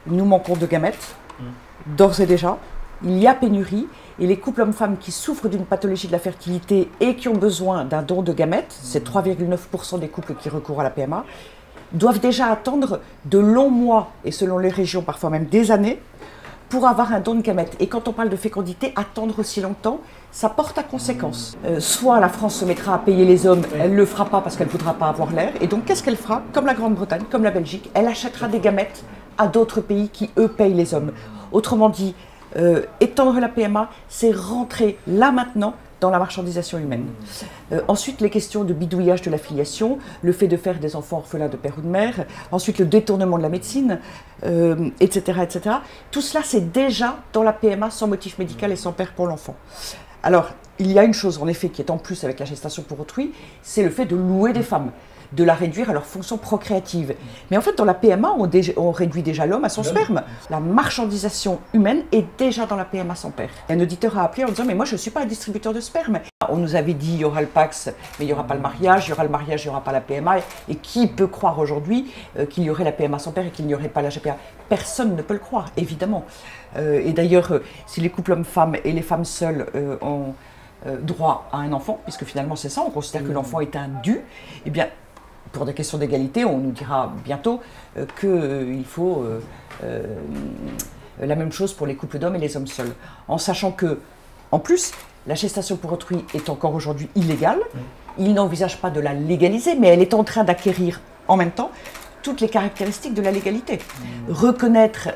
nous manquons de gamètes, d'ores et déjà. Il y a pénurie et les couples hommes-femmes qui souffrent d'une pathologie de la fertilité et qui ont besoin d'un don de gamètes, c'est 3,9% des couples qui recourent à la PMA, doivent déjà attendre de longs mois et selon les régions parfois même des années pour avoir un don de gamètes. Et quand on parle de fécondité, attendre aussi longtemps, ça porte à conséquence. Soit la France se mettra à payer les hommes, elle ne le fera pas parce qu'elle ne voudra pas avoir l'air. Et donc qu'est-ce qu'elle fera? Comme la Grande-Bretagne, comme la Belgique, elle achètera des gamètes à d'autres pays qui, eux, payent les hommes. Autrement dit, étendre la PMA, c'est rentrer là maintenant dans la marchandisation humaine. Ensuite, les questions de bidouillage de la filiation, le fait de faire des enfants orphelins de père ou de mère, ensuite le détournement de la médecine, etc., etc. Tout cela, c'est déjà dans la PMA sans motif médical et sans père pour l'enfant. Alors, il y a une chose en effet qui est en plus avec la gestation pour autrui, c'est le fait de louer des femmes, de la réduire à leur fonction procréative. Mais en fait, dans la PMA, on réduit déjà l'homme à son sperme. La marchandisation humaine est déjà dans la PMA sans père. Un auditeur a appelé en disant « mais moi, je ne suis pas un distributeur de sperme ». On nous avait dit « il y aura le Pacs, mais il n'y aura pas le mariage, il y aura le mariage, il n'y aura pas la PMA ». Et qui peut croire aujourd'hui qu'il y aurait la PMA sans père et qu'il n'y aurait pas la GPA? Personne ne peut le croire, évidemment. Et d'ailleurs, si les couples hommes-femmes et les femmes seules ont droit à un enfant, puisque finalement c'est ça, on considère que l'enfant est un dû, eh bien, pour des questions d'égalité, on nous dira bientôt qu'il faut la même chose pour les couples d'hommes et les hommes seuls. En sachant que, en plus, la gestation pour autrui est encore aujourd'hui illégale. Il n'envisage pas de la légaliser, mais elle est en train d'acquérir en même temps toutes les caractéristiques de la légalité. Reconnaître,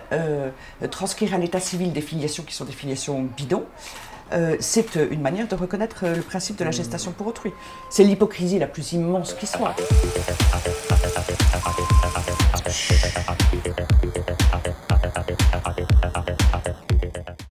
transcrire à l'état civil des filiations qui sont des filiations bidons, c'est une manière de reconnaître le principe de la gestation pour autrui. C'est l'hypocrisie la plus immense qui soit.